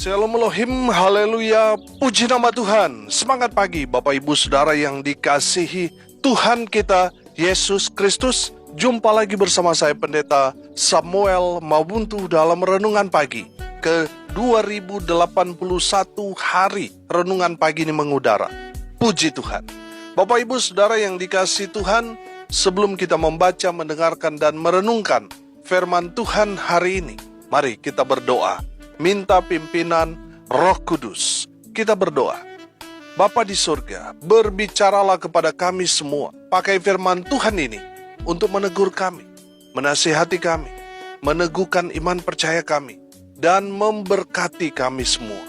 Shalom Elohim, haleluya, puji nama Tuhan. Semangat pagi Bapak Ibu Saudara yang dikasihi Tuhan kita Yesus Kristus. Jumpa lagi bersama saya Pendeta Samuel Mabuntu dalam Renungan Pagi ke 2081 hari Renungan Pagi ini mengudara. Puji Tuhan. Bapak Ibu Saudara yang dikasihi Tuhan, sebelum kita membaca, mendengarkan, dan merenungkan firman Tuhan hari ini, mari kita berdoa. Minta pimpinan Roh Kudus. Kita berdoa. Bapa di surga, berbicaralah kepada kami semua. Pakai firman Tuhan ini untuk menegur kami, menasihati kami, meneguhkan iman percaya kami, dan memberkati kami semua.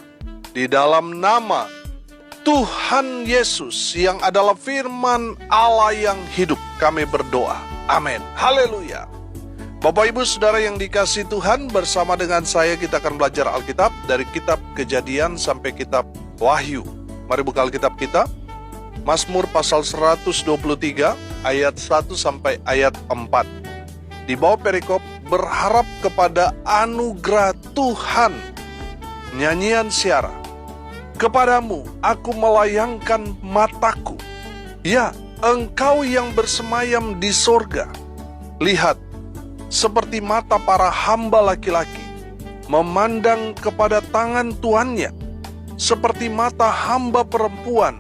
Di dalam nama Tuhan Yesus yang adalah firman Allah yang hidup, kami berdoa. Amin. Haleluya. Bapak Ibu Saudara yang dikasihi Tuhan, bersama dengan saya kita akan belajar Alkitab dari kitab Kejadian sampai kitab Wahyu. Mari buka Alkitab kita. Mazmur pasal 123 ayat 1 sampai ayat 4. Di bawah perikop, berharap kepada anugerah Tuhan. Nyanyian siara. Kepadamu aku melayangkan mataku. Ya, Engkau yang bersemayam di sorga. Lihat, seperti mata para hamba laki-laki memandang kepada tangan tuannya, seperti mata hamba perempuan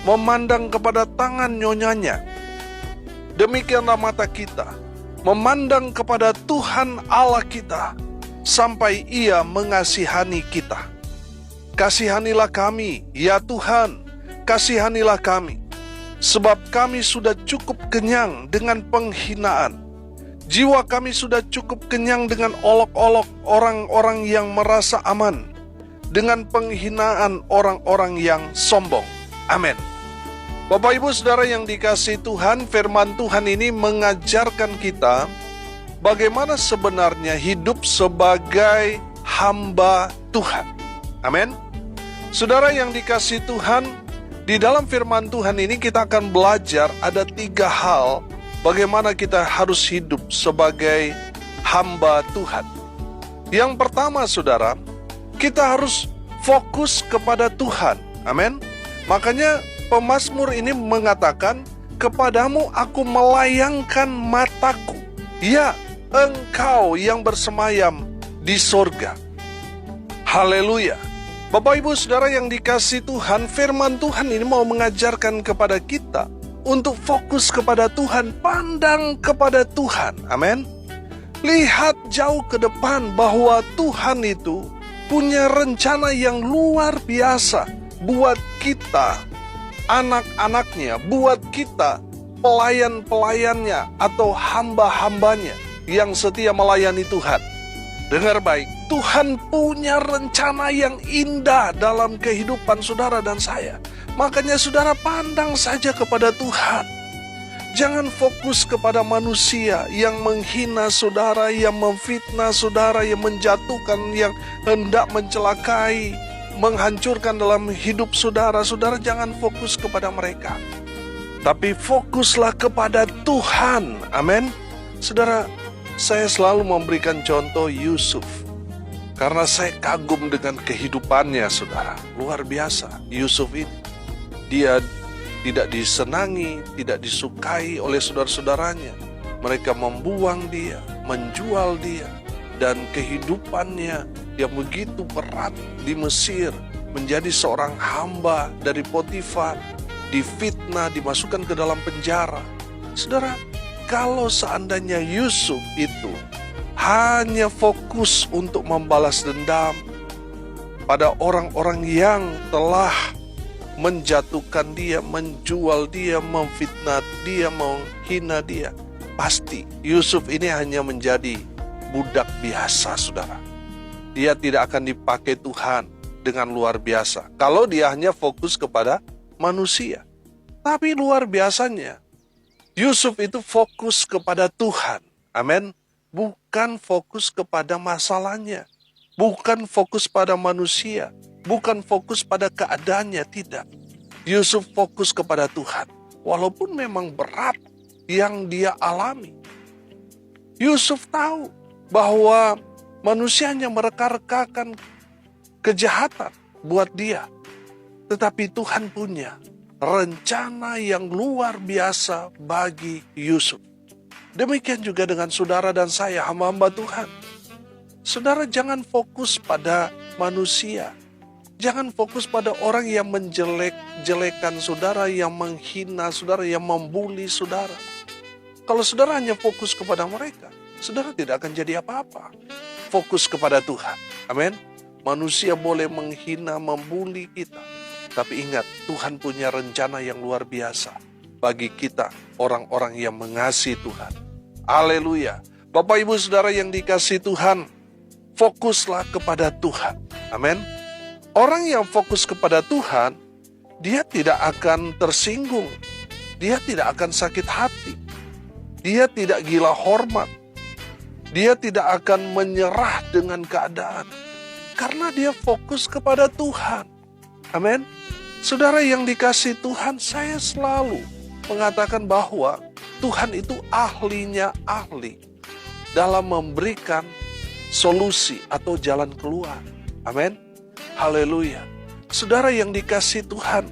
memandang kepada tangan nyonyanya. Demikianlah mata kita memandang kepada Tuhan Allah kita, sampai Ia mengasihani kita. Kasihanilah kami, ya Tuhan, kasihanilah kami, sebab kami sudah cukup kenyang dengan penghinaan. Jiwa kami sudah cukup kenyang dengan olok-olok orang-orang yang merasa aman, dengan penghinaan orang-orang yang sombong. Amin. Bapak Ibu Saudara yang dikasihi Tuhan, firman Tuhan ini mengajarkan kita bagaimana sebenarnya hidup sebagai hamba Tuhan. Amin. Saudara yang dikasihi Tuhan, di dalam firman Tuhan ini kita akan belajar ada 3 hal bagaimana kita harus hidup sebagai hamba Tuhan. Yang pertama, saudara, kita harus fokus kepada Tuhan. Amin. Makanya pemazmur ini mengatakan, kepadamu aku melayangkan mataku. Ya, Engkau yang bersemayam di sorga. Haleluya. Bapak Ibu Saudara yang dikasihi Tuhan, firman Tuhan ini mau mengajarkan kepada kita untuk fokus kepada Tuhan, pandang kepada Tuhan. Amin. Lihat jauh ke depan bahwa Tuhan itu punya rencana yang luar biasa buat kita, anak-anaknya, buat kita, pelayan-pelayannya atau hamba-hambanya yang setia melayani Tuhan. Dengar baik, Tuhan punya rencana yang indah dalam kehidupan saudara dan saya. Makanya saudara pandang saja kepada Tuhan. Jangan fokus kepada manusia yang menghina saudara, yang memfitnah saudara, yang menjatuhkan, yang hendak mencelakai, menghancurkan dalam hidup saudara. Saudara jangan fokus kepada mereka, tapi fokuslah kepada Tuhan. Amin. Saudara, saya selalu memberikan contoh Yusuf, karena saya kagum dengan kehidupannya, saudara. Luar biasa Yusuf ini. Dia tidak disenangi, tidak disukai oleh saudara-saudaranya. Mereka membuang dia, menjual dia, dan kehidupannya yang begitu berat di Mesir, menjadi seorang hamba dari Potifar, difitnah, dimasukkan ke dalam penjara. Saudara, kalau seandainya Yusuf itu hanya fokus untuk membalas dendam pada orang-orang yang telah menjatuhkan dia, menjual dia, memfitnah dia, menghina dia, pasti Yusuf ini hanya menjadi budak biasa, saudara. Dia tidak akan dipakai Tuhan dengan luar biasa kalau dia hanya fokus kepada manusia. Tapi luar biasanya, Yusuf itu fokus kepada Tuhan. Amin. Bukan fokus kepada masalahnya, bukan fokus pada manusia, bukan fokus pada keadaannya, tidak. Yusuf fokus kepada Tuhan. Walaupun memang berat yang dia alami. Yusuf tahu bahwa manusia hanya mereka-rekakan kejahatan buat dia. Tetapi Tuhan punya rencana yang luar biasa bagi Yusuf. Demikian juga dengan saudara dan saya, hamba-hamba Tuhan. Saudara jangan fokus pada manusia. Jangan fokus pada orang yang menjelek-jelekan saudara, yang menghina saudara, yang membuli saudara. Kalau saudara hanya fokus kepada mereka, saudara tidak akan jadi apa-apa. Fokus kepada Tuhan. Amin. Manusia boleh menghina, membuli kita. Tapi ingat, Tuhan punya rencana yang luar biasa bagi kita, orang-orang yang mengasihi Tuhan. Haleluya. Bapak Ibu Saudara yang dikasihi Tuhan, fokuslah kepada Tuhan. Amin. Orang yang fokus kepada Tuhan, dia tidak akan tersinggung. Dia tidak akan sakit hati. Dia tidak gila hormat. Dia tidak akan menyerah dengan keadaan. Karena dia fokus kepada Tuhan. Amin. Saudara yang dikasihi Tuhan, saya selalu mengatakan bahwa Tuhan itu ahlinya ahli dalam memberikan solusi atau jalan keluar. Amin. Haleluya. Saudara yang dikasihi Tuhan,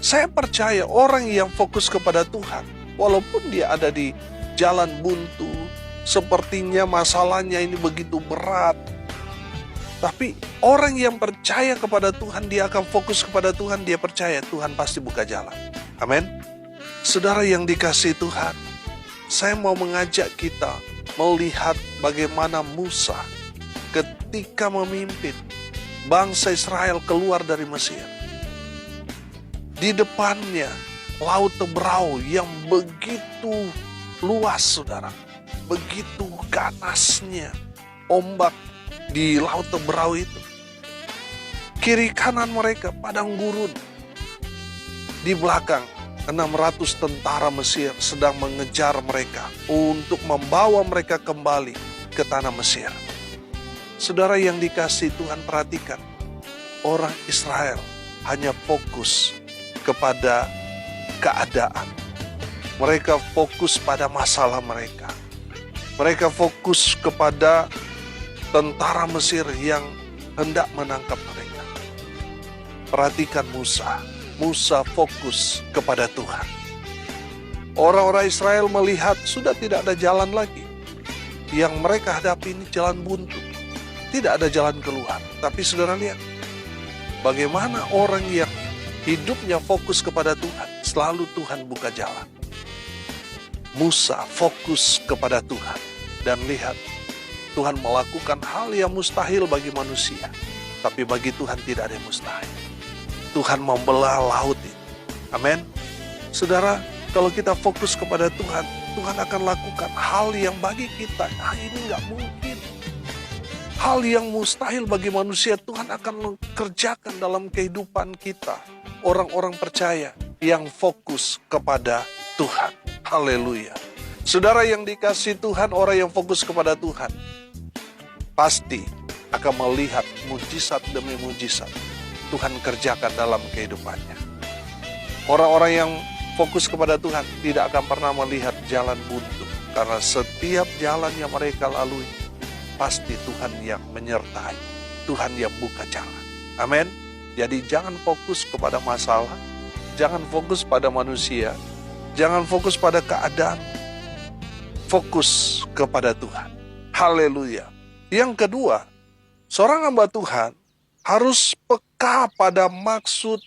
saya percaya orang yang fokus kepada Tuhan, walaupun dia ada di jalan buntu, sepertinya masalahnya ini begitu berat, tapi orang yang percaya kepada Tuhan, dia akan fokus kepada Tuhan, dia percaya Tuhan pasti buka jalan. Amin. Saudara yang dikasihi Tuhan, saya mau mengajak kita melihat bagaimana Musa ketika memimpin bangsa Israel keluar dari Mesir. Di depannya laut Teberau yang begitu luas, saudara. Begitu ganasnya ombak di laut Teberau itu. Kiri kanan mereka padang gurun. Di belakang 600 tentara Mesir sedang mengejar mereka untuk membawa mereka kembali ke tanah Mesir. Saudara yang dikasihi Tuhan, perhatikan. Orang Israel hanya fokus kepada keadaan. Mereka fokus pada masalah mereka. Mereka fokus kepada tentara Mesir yang hendak menangkap mereka. Perhatikan Musa. Musa fokus kepada Tuhan. Orang-orang Israel melihat sudah tidak ada jalan lagi. Yang mereka hadapi ini jalan buntu. Tidak ada jalan keluar. Tapi saudara lihat, bagaimana orang yang hidupnya fokus kepada Tuhan, selalu Tuhan buka jalan. Musa fokus kepada Tuhan. Dan lihat, Tuhan melakukan hal yang mustahil bagi manusia. Tapi bagi Tuhan tidak ada yang mustahil. Tuhan membelah laut itu. Amin. Saudara, kalau kita fokus kepada Tuhan, Tuhan akan lakukan hal yang bagi kita, ini nggak mungkin. Hal yang mustahil bagi manusia, Tuhan akan kerjakan dalam kehidupan kita. Orang-orang percaya yang fokus kepada Tuhan. Haleluya. Saudara yang dikasihi Tuhan, orang yang fokus kepada Tuhan, pasti akan melihat mujizat demi mujizat Tuhan kerjakan dalam kehidupannya. Orang-orang yang fokus kepada Tuhan tidak akan pernah melihat jalan buntu. Karena setiap jalan yang mereka lalui, pasti Tuhan yang menyertai. Tuhan yang buka jalan. Amin. Jadi jangan fokus kepada masalah. Jangan fokus pada manusia. Jangan fokus pada keadaan. Fokus kepada Tuhan. Haleluya. Yang kedua, seorang hamba Tuhan harus peka pada maksud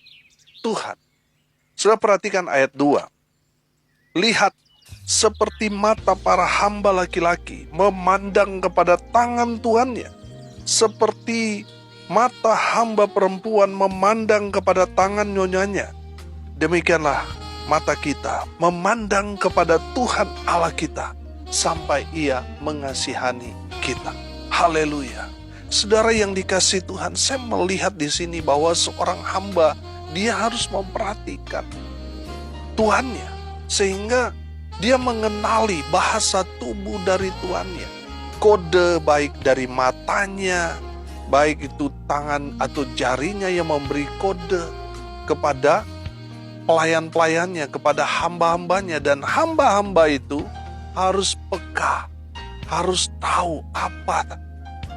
Tuhan. Sudah perhatikan ayat 2. Lihat, seperti mata para hamba laki-laki memandang kepada tangan tuannya, seperti mata hamba perempuan memandang kepada tangan nyonyanya, demikianlah mata kita memandang kepada Tuhan Allah kita sampai Ia mengasihani kita. Haleluya. Saudara yang dikasihi Tuhan, saya melihat di sini bahwa seorang hamba, dia harus memperhatikan tuannya, sehingga dia mengenali bahasa tubuh dari tuannya. Kode baik dari matanya, baik itu tangan atau jarinya yang memberi kode kepada pelayan-pelayannya, kepada hamba-hambanya. Dan hamba-hamba itu harus peka, harus tahu apa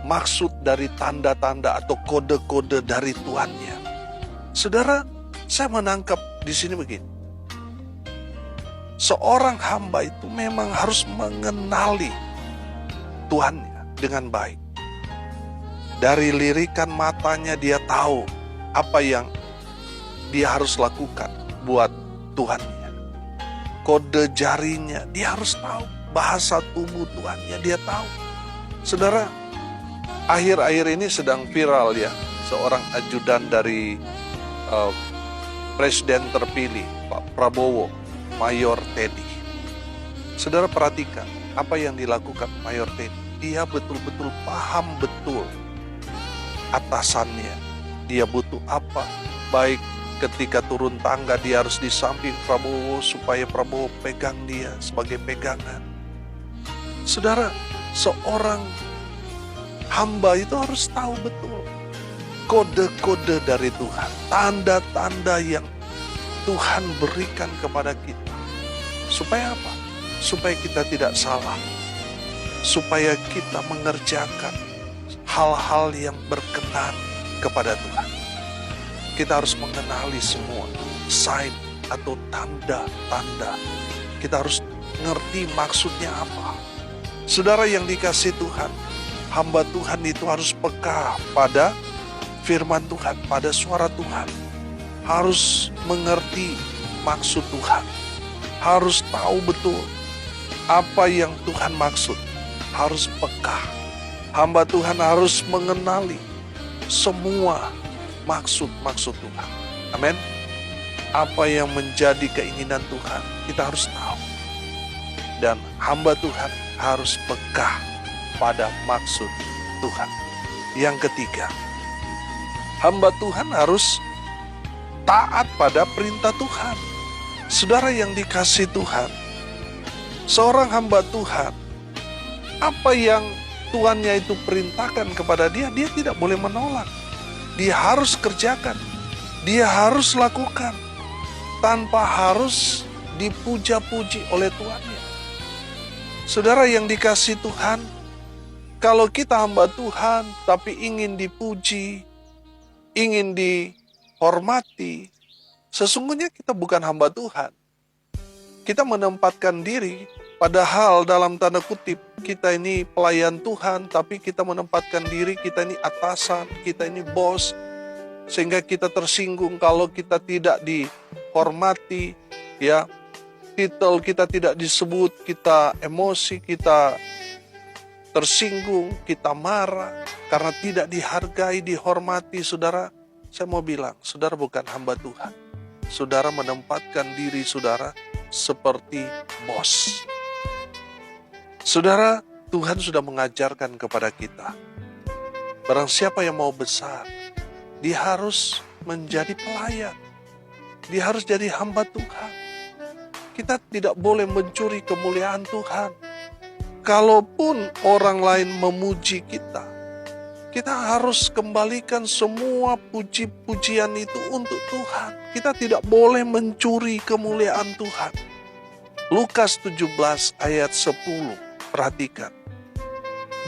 maksud dari tanda-tanda atau kode-kode dari Tuhannya. Saudara, saya menangkap di sini begini. Seorang hamba itu memang harus mengenali Tuhannya dengan baik. Dari lirikan matanya dia tahu apa yang dia harus lakukan buat Tuhannya. Kode jarinya dia harus tahu. Bahasa tubuh Tuhannya dia tahu. Saudara, akhir-akhir ini sedang viral ya, seorang ajudan dari Presiden terpilih Pak Prabowo, Mayor Teddy. Saudara perhatikan apa yang dilakukan Mayor Teddy. Dia betul-betul paham betul atasannya. Dia butuh apa. Baik ketika turun tangga dia harus di samping Prabowo supaya Prabowo pegang dia sebagai pegangan. Saudara, seorang hamba itu harus tahu betul kode-kode dari Tuhan, tanda-tanda yang Tuhan berikan kepada kita. Supaya apa? Supaya kita tidak salah. Supaya kita mengerjakan hal-hal yang berkenan kepada Tuhan. Kita harus mengenali semua sign atau tanda-tanda. Kita harus ngerti maksudnya apa. Saudara yang dikasihi Tuhan, hamba Tuhan itu harus peka pada firman Tuhan, pada suara Tuhan. Harus mengerti maksud Tuhan. Harus tahu betul apa yang Tuhan maksud. Harus peka. Hamba Tuhan harus mengenali semua maksud-maksud Tuhan. Amin. Apa yang menjadi keinginan Tuhan, kita harus tahu. Dan hamba Tuhan harus peka pada maksud Tuhan. Yang ketiga, hamba Tuhan harus taat pada perintah Tuhan. Saudara yang dikasihi Tuhan, seorang hamba Tuhan, apa yang Tuannya itu perintahkan kepada dia, dia tidak boleh menolak. Dia harus kerjakan, dia harus lakukan, tanpa harus dipuja-puji oleh Tuannya. Saudara yang dikasihi Tuhan, kalau kita hamba Tuhan, tapi ingin dipuji, ingin dihormati, sesungguhnya kita bukan hamba Tuhan. Kita menempatkan diri, padahal dalam tanda kutip, kita ini pelayan Tuhan, tapi kita menempatkan diri, kita ini atasan, kita ini bos, sehingga kita tersinggung kalau kita tidak dihormati, ya, titel kita tidak disebut, kita emosi, kita tersinggung, kita marah, karena tidak dihargai, dihormati. Saudara, saya mau bilang, saudara bukan hamba Tuhan. Saudara menempatkan diri saudara seperti bos. Saudara, Tuhan sudah mengajarkan kepada kita, barang siapa yang mau besar, dia harus menjadi pelayan. Dia harus jadi hamba Tuhan. Kita tidak boleh mencuri kemuliaan Tuhan. Kalaupun orang lain memuji kita, kita harus kembalikan semua puji-pujian itu untuk Tuhan. Kita tidak boleh mencuri kemuliaan Tuhan. Lukas 17 ayat 10, perhatikan.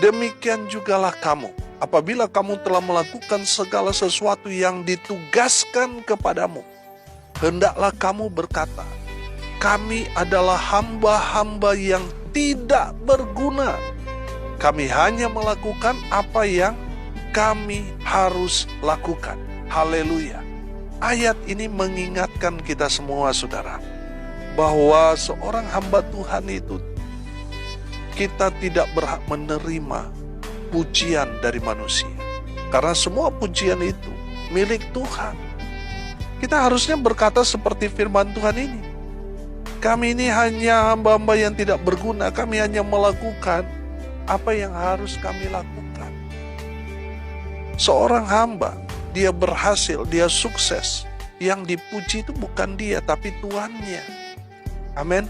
Demikian jugalah kamu, apabila kamu telah melakukan segala sesuatu yang ditugaskan kepadamu, hendaklah kamu berkata, kami adalah hamba-hamba yang tidak berguna. Kami hanya melakukan apa yang kami harus lakukan. Haleluya. Ayat ini mengingatkan kita semua, saudara, bahwa seorang hamba Tuhan itu, kita tidak berhak menerima pujian dari manusia. Karena semua pujian itu milik Tuhan. Kita harusnya berkata seperti firman Tuhan ini. Kami ini hanya hamba-hamba yang tidak berguna. Kami hanya melakukan apa yang harus kami lakukan. Seorang hamba, dia berhasil, dia sukses. Yang dipuji itu bukan dia, tapi Tuannya. Amin.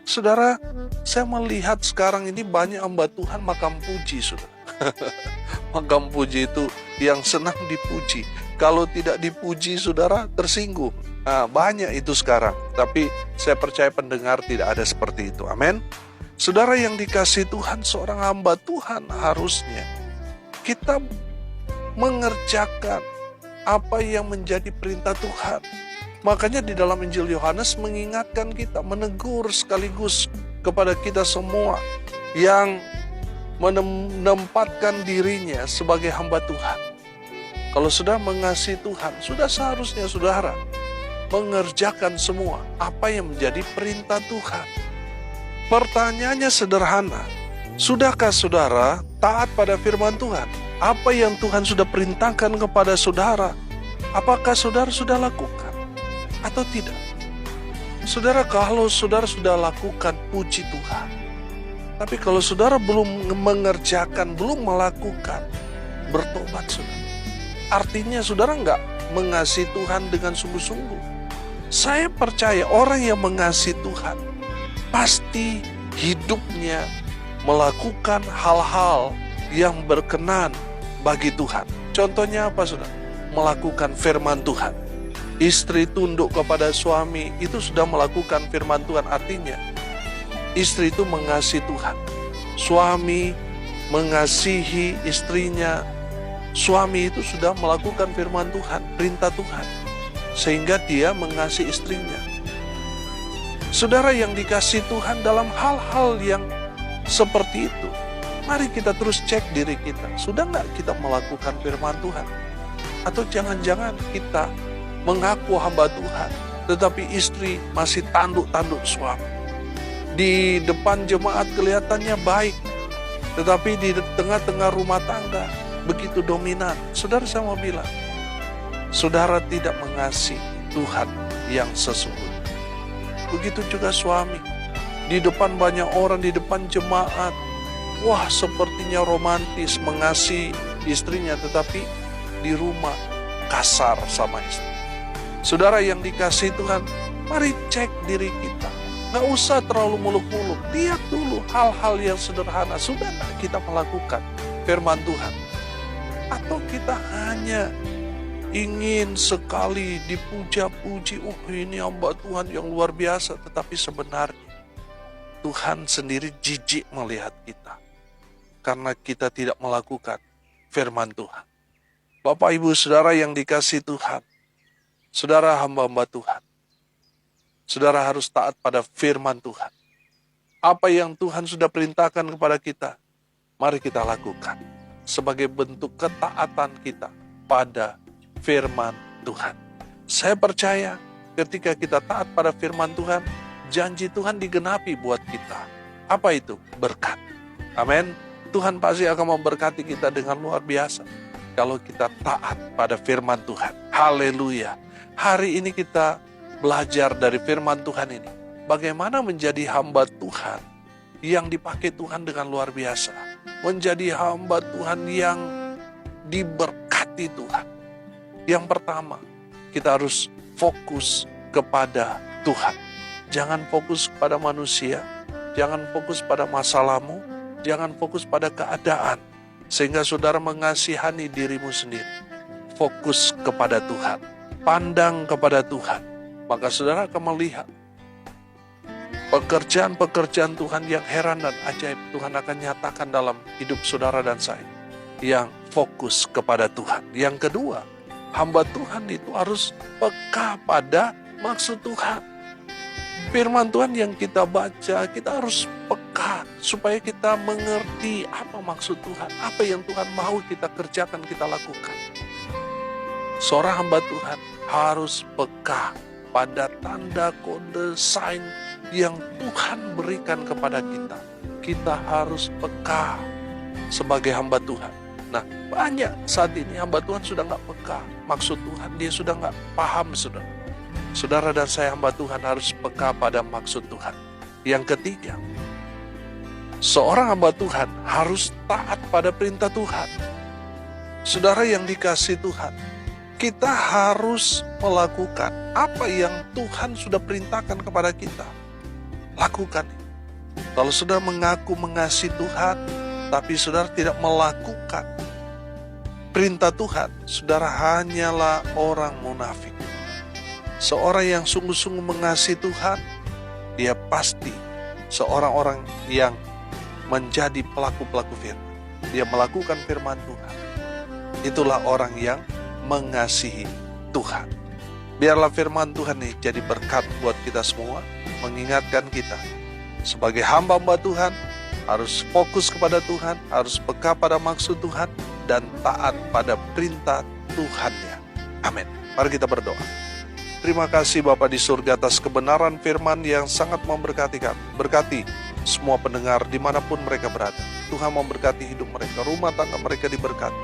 Saudara, saya melihat sekarang ini banyak hamba Tuhan makam puji, saudara. Makam puji itu yang senang dipuji. Kalau tidak dipuji, saudara, tersinggung. Nah, banyak itu sekarang. Tapi saya percaya pendengar tidak ada seperti itu. Amin. Saudara yang dikasihi Tuhan, seorang hamba Tuhan harusnya kita mengerjakan apa yang menjadi perintah Tuhan. Makanya di dalam Injil Yohanes mengingatkan kita, menegur sekaligus kepada kita semua yang menempatkan dirinya sebagai hamba Tuhan. Kalau sudah mengasihi Tuhan, sudah seharusnya saudara mengerjakan semua apa yang menjadi perintah Tuhan. Pertanyaannya sederhana, sudahkah saudara taat pada firman Tuhan? Apa yang Tuhan sudah perintahkan kepada saudara, apakah saudara sudah lakukan atau tidak? Saudara, kalau saudara sudah lakukan, puji Tuhan. Tapi kalau saudara belum mengerjakan, belum melakukan, bertobat saudara. Artinya saudara nggak mengasihi Tuhan dengan sungguh-sungguh. Saya percaya orang yang mengasihi Tuhan pasti hidupnya melakukan hal-hal yang berkenan bagi Tuhan. Contohnya apa saudara? Melakukan firman Tuhan. Istri tunduk kepada suami itu sudah melakukan firman Tuhan. Artinya istri itu mengasihi Tuhan. Suami mengasihi istrinya. Suami itu sudah melakukan firman Tuhan, perintah Tuhan, sehingga dia mengasihi istrinya. Saudara yang dikasihi Tuhan, dalam hal-hal yang seperti itu, mari kita terus cek diri kita. Sudah nggak kita melakukan firman Tuhan? Atau jangan-jangan kita mengaku hamba Tuhan, tetapi istri masih tanduk-tanduk suami. Di depan jemaat kelihatannya baik, tetapi di tengah-tengah rumah tangga begitu dominan. Saudara, saya mau bilang, saudara tidak mengasihi Tuhan yang sesungguhnya. Begitu juga suami. Di depan banyak orang, di depan jemaat, wah sepertinya romantis mengasihi istrinya, tetapi di rumah kasar sama istri. Saudara yang dikasihi Tuhan, mari cek diri kita. Nggak usah terlalu muluk-muluk. Lihat dulu hal-hal yang sederhana. Sudah nggak kita melakukan firman Tuhan? Atau kita hanya ingin sekali dipuja-puji, oh ini hamba Tuhan yang luar biasa, tetapi sebenarnya Tuhan sendiri jijik melihat kita karena kita tidak melakukan firman Tuhan. Bapak, Ibu, Saudara yang dikasihi Tuhan, saudara hamba-hamba Tuhan, saudara harus taat pada firman Tuhan. Apa yang Tuhan sudah perintahkan kepada kita, mari kita lakukan sebagai bentuk ketaatan kita pada firman Tuhan. Saya percaya ketika kita taat pada firman Tuhan, janji Tuhan digenapi buat kita. Apa itu? Berkat. Amin. Tuhan pasti akan memberkati kita dengan luar biasa kalau kita taat pada firman Tuhan. Haleluya. Hari ini kita belajar dari firman Tuhan ini, bagaimana menjadi hamba Tuhan yang dipakai Tuhan dengan luar biasa. Menjadi hamba Tuhan yang diberkati Tuhan. Yang pertama, kita harus fokus kepada Tuhan. Jangan fokus pada manusia, jangan fokus pada masalahmu, jangan fokus pada keadaan, sehingga saudara mengasihani dirimu sendiri. Fokus kepada Tuhan, pandang kepada Tuhan, maka saudara akan melihat pekerjaan-pekerjaan Tuhan yang heran dan ajaib. Tuhan akan nyatakan dalam hidup saudara dan saya yang fokus kepada Tuhan. Yang kedua, hamba Tuhan itu harus peka pada maksud Tuhan. Firman Tuhan yang kita baca, kita harus peka supaya kita mengerti apa maksud Tuhan, apa yang Tuhan mau kita kerjakan, kita lakukan. Seorang hamba Tuhan harus peka pada tanda, kode, sign yang Tuhan berikan kepada kita. Kita harus peka sebagai hamba Tuhan. Nah, banyak saat ini hamba Tuhan sudah nggak peka maksud Tuhan, dia sudah nggak paham, saudara. Saudara dan saya hamba Tuhan harus peka pada maksud Tuhan. Yang ketiga, seorang hamba Tuhan harus taat pada perintah Tuhan. Saudara yang dikasihi Tuhan, kita harus melakukan apa yang Tuhan sudah perintahkan kepada kita. Lakukan. Kalau saudara mengaku mengasihi Tuhan, tapi saudara tidak melakukan perintah Tuhan, saudara hanyalah orang munafik. Seorang yang sungguh-sungguh mengasihi Tuhan, dia pasti seorang orang yang menjadi pelaku-pelaku firman. Dia melakukan firman Tuhan. Itulah orang yang mengasihi Tuhan. Biarlah firman Tuhan ini jadi berkat buat kita semua, mengingatkan kita sebagai hamba-hamba Tuhan, harus fokus kepada Tuhan, harus peka pada maksud Tuhan, dan taat pada perintah Tuhannya. Amin. Mari kita berdoa. Terima kasih Bapa di surga atas kebenaran firman yang sangat memberkati kami. Berkati semua pendengar dimanapun mereka berada. Tuhan memberkati hidup mereka, rumah tangga mereka diberkati.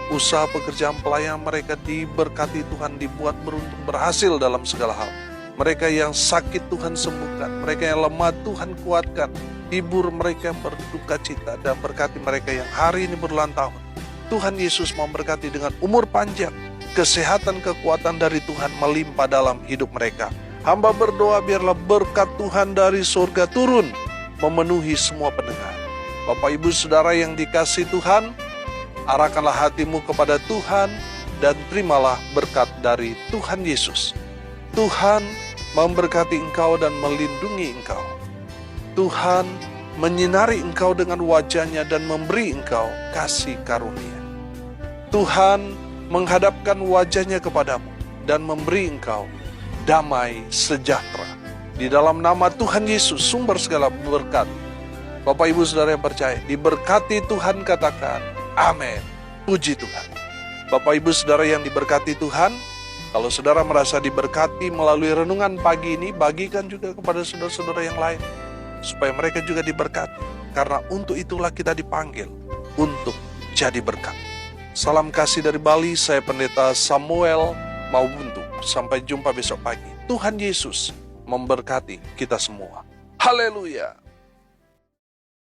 Usaha pekerjaan pelayan mereka diberkati Tuhan, dibuat beruntung, berhasil dalam segala hal. Mereka yang sakit Tuhan sembuhkan, mereka yang lemah Tuhan kuatkan. Hibur mereka yang berduka cita, dan berkati mereka yang hari ini berulang tahun. Tuhan Yesus memberkati dengan umur panjang, kesehatan, kekuatan dari Tuhan melimpah dalam hidup mereka. Hamba berdoa biarlah berkat Tuhan dari surga turun memenuhi semua pendengar. Bapak Ibu Saudara yang dikasihi Tuhan, arahkanlah hatimu kepada Tuhan dan terimalah berkat dari Tuhan Yesus. Tuhan memberkati engkau dan melindungi engkau. Tuhan menyinari engkau dengan wajah-Nya dan memberi engkau kasih karunia. Tuhan menghadapkan wajah-Nya kepadamu dan memberi engkau damai sejahtera. Di dalam nama Tuhan Yesus, sumber segala berkat. Bapak Ibu Saudara yang percaya, diberkati Tuhan, katakan amin. Puji Tuhan. Bapak Ibu Saudara yang diberkati Tuhan, kalau saudara merasa diberkati melalui renungan pagi ini, bagikan juga kepada saudara-saudara yang lain, supaya mereka juga diberkati. Karena untuk itulah kita dipanggil untuk jadi berkat. Salam kasih dari Bali, saya Pendeta Samuel Mawuntu. Sampai jumpa besok pagi. Tuhan Yesus memberkati kita semua. Haleluya.